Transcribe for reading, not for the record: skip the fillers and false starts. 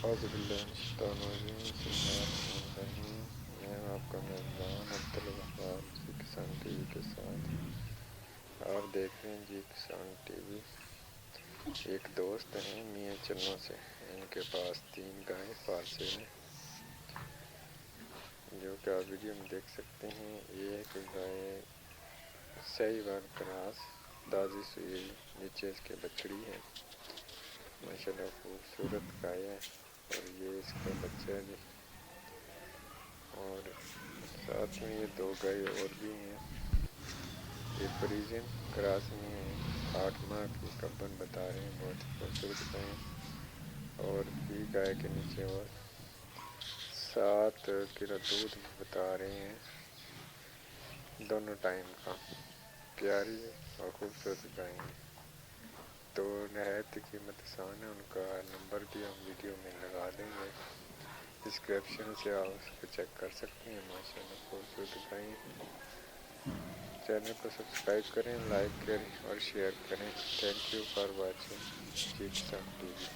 اعوذ باللہ من الشیطان الرجیم بسم اللہ الرحمن الرحیم۔ میں ہوں آپ کا میزبان عبدالوہاب جی کسان ٹی وی کے ساتھ۔ آپ دیکھ رہے ہیں جی کسان ٹی وی۔ ایک دوست ہیں میاں چنوں سے، ان کے پاس 3 گائیں پالتے ہیں، جو کہ آپ ویڈیو میں دیکھ سکتے ہیں۔ یہ ایک گائے سہیوال کراس تازی سوئی، نیچے اس کے بچڑی ہے، ماشاءاللہ خوبصورت گائے ہے، اور یہ اس کا بچہ بھی، اور ساتھ میں یہ 2 گائے اور بھی ہیں۔ یہ فریزن کراس میں ہیں، 8 ماہ کی گبن بتا رہے ہیں، بہت ہی خوبصورت گائے، اور بھی گائے کے نیچے اور 7 کلو دودھ بتا رہے ہیں دونوں ٹائم کا۔ پیاری اور خوبصورت گائے ہیں، تو نہایت قیمت آسان ہے۔ ان کا نمبر بھی ہم ویڈیو میں لگا دیں گے، ڈسکرپشن سے آپ اس کو چیک کر سکتے ہیں۔ ماشاءاللہ خوبصورت گائے ہیں۔ چینل کو سبسکرائب کریں، لائک کریں اور شیئر کریں۔ تھینک یو فار واچنگ جی کسان ٹی وی۔